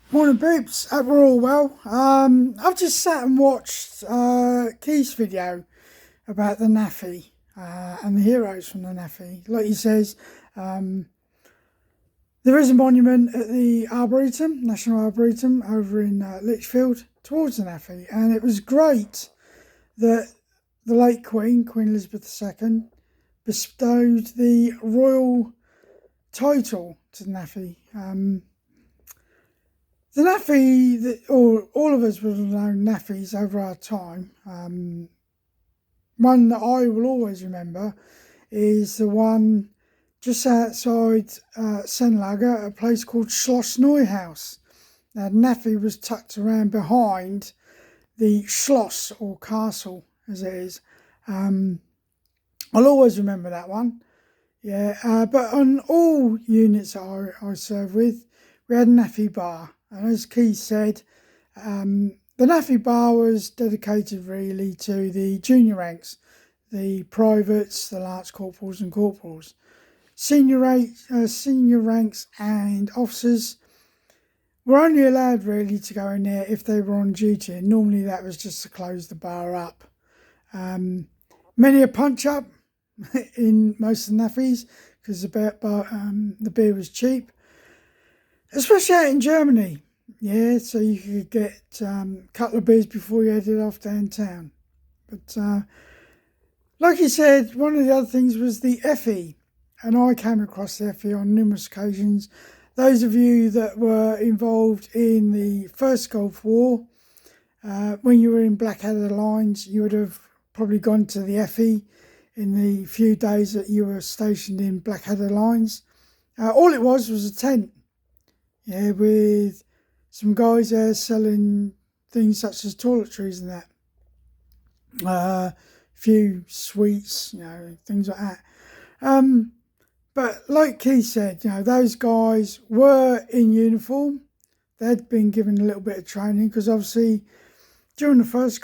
Morning, peeps. Hope we're all well. I've just sat and watched Keith's video about the NAAFI and the heroes from the NAAFI. Like he says, there is a monument at the Arboretum, National Arboretum, over in Lichfield, towards the NAAFI, and it was great that the late Queen Elizabeth II, bestowed the royal title to the NAAFI. The NAAFI, all of us would have known NAAFIs over our time. One that I will always remember is the one just outside Senlager, a place called Schloss Neuhaus. Now, NAAFI was tucked around behind the Schloss, or castle as it is. I'll always remember that one. Yeah, but on all units I served with, we had a NAAFI bar. And as Keith said, the NAAFI bar was dedicated really to the junior ranks, the privates, the lance corporals and corporals. Senior ranks and officers were only allowed really to go in there if they were on duty, and normally that was just to close the bar up. Many a punch up in most of the NAAFIs because the beer was cheap, especially out in Germany. Yeah, so you could get a couple of beers before you headed off downtown. But like he said, one of the other things was the FE, and I came across the FE on numerous occasions. Those of you that were involved in the First Gulf War, when you were in Blackadder Lines, you would have probably gone to the FE in the few days that you were stationed in Blackadder Lines. All it was a tent, yeah, with some guys there selling things such as toiletries and that. Few sweets, things like that. But like Keith said, those guys were in uniform. They'd been given a little bit of training because obviously during the First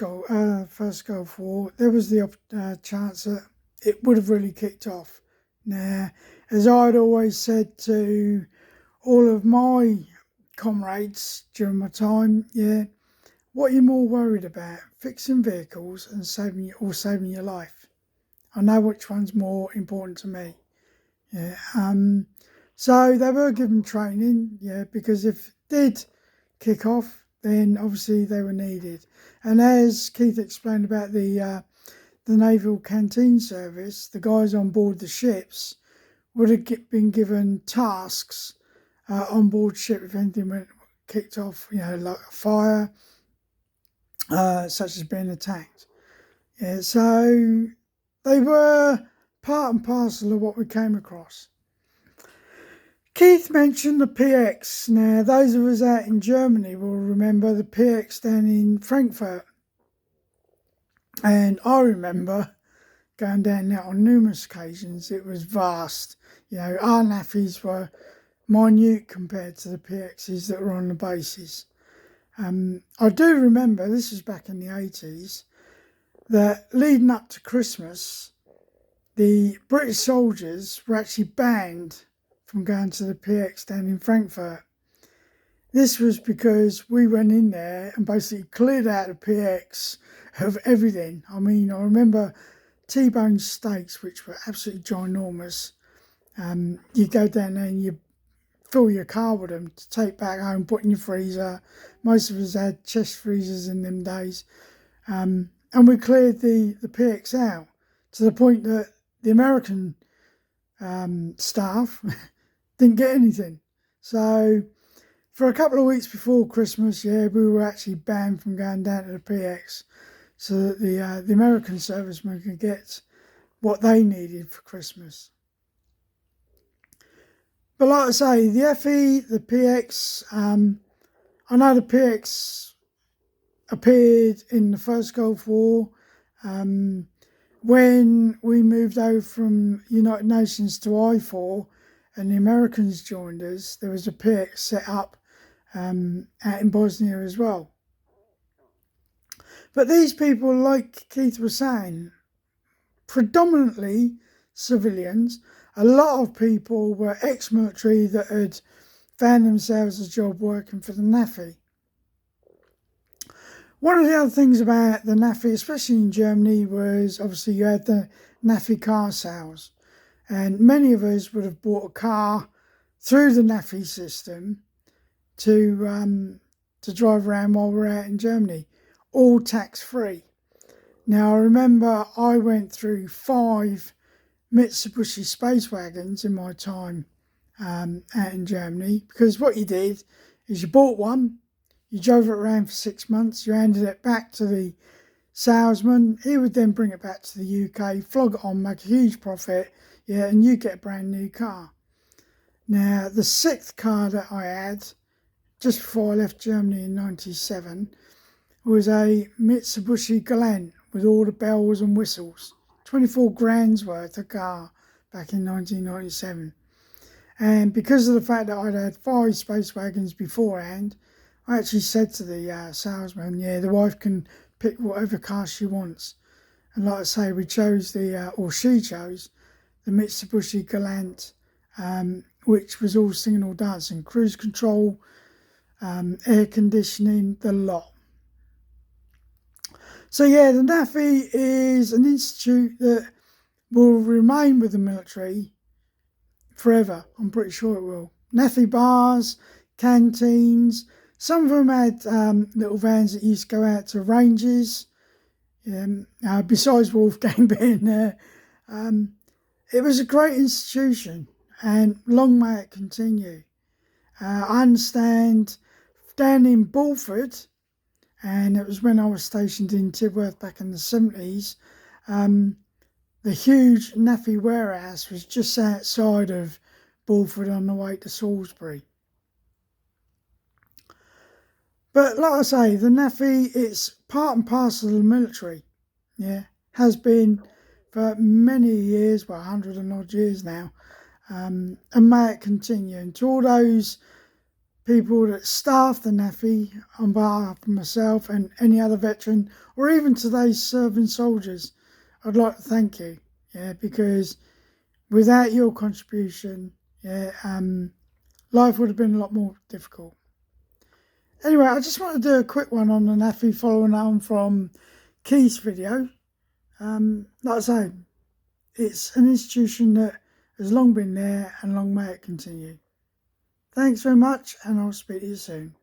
Gulf War, there was the chance that it would have really kicked off. Now, as I'd always said to all of my comrades during my time, what are you more worried about, fixing vehicles and saving your life? I know which one's more important to me. So they were given training, because if it did kick off, then obviously they were needed. And as Keith explained about the naval canteen service, the guys on board the ships would have been given tasks on board ship if anything kicked off, like a fire, such as being attacked. So they were part and parcel of what we came across. Keith mentioned the PX. Now, those of us out in Germany will remember the PX down in Frankfurt. And I remember going down there on numerous occasions. It was vast. Our NAAFIs were minute compared to the PXs that were on the bases. I do remember, this was back in the 80s, that leading up to Christmas, the British soldiers were actually banned from going to the PX down in Frankfurt. This was because we went in there and basically cleared out the PX of everything. I mean, I remember T-bone steaks, which were absolutely ginormous. You go down there and you fill your car with them to take back home, put in your freezer. Most of us had chest freezers in them days. And we cleared the PX out to the point that the American staff didn't get anything. So for a couple of weeks before Christmas, we were actually banned from going down to the PX so that the American servicemen could get what they needed for Christmas. But like I say, the FE, the PX, I know the PX appeared in the First Gulf War. When we moved over from United Nations to I4 and the Americans joined us, there was a PX set up out in Bosnia as well. But these people, like Keith was saying, predominantly civilians. A lot of people were ex-military that had found themselves a job working for the NAAFI. One of the other things about the NAAFI, especially in Germany, was obviously you had the NAAFI car sales. And many of us would have bought a car through the NAAFI system to drive around while we're out in Germany, all tax-free. Now, I remember I went through 5 Mitsubishi Space Wagons in my time out in Germany, because what you did is you bought one, you drove it around for 6 months, you handed it back to the salesman, he would then bring it back to the UK, flog it on, make a huge profit, yeah, and you get a brand new car. Now, the 6th car that I had, just before I left Germany in '97, was a Mitsubishi Galant with all the bells and whistles. 24 grand's worth of car back in 1997. And because of the fact that I'd had 5 space wagons beforehand, I actually said to the salesman, yeah, the wife can pick whatever car she wants. And like I say, we chose she chose the Mitsubishi Galant, which was all singing, all dancing, cruise control, air conditioning, the lot. So yeah, the NAAFI is an institute that will remain with the military forever. I'm pretty sure it will. NAAFI bars, canteens. Some of them had little vans that used to go out to ranges. Besides Wolfgang being there, it was a great institution, and long may it continue. I understand down in Bulford, and it was when I was stationed in Tidworth back in the 70s, the huge NAAFI warehouse was just outside of Bulford on the way to Salisbury. But like I say, the NAAFI, it's part and parcel of the military, yeah, has been for many years, 100 and odd years now, and may it continue. And to all those people that staff the NAAFI, on behalf of myself and any other veteran, or even today's serving soldiers, I'd like to thank you, yeah, because without your contribution, yeah, life would have been a lot more difficult. Anyway, I just want to do a quick one on the NAAFI, following on from Keith's video. Like I say, it's an institution that has long been there, and long may it continue. Thanks very much, and I'll speak to you soon.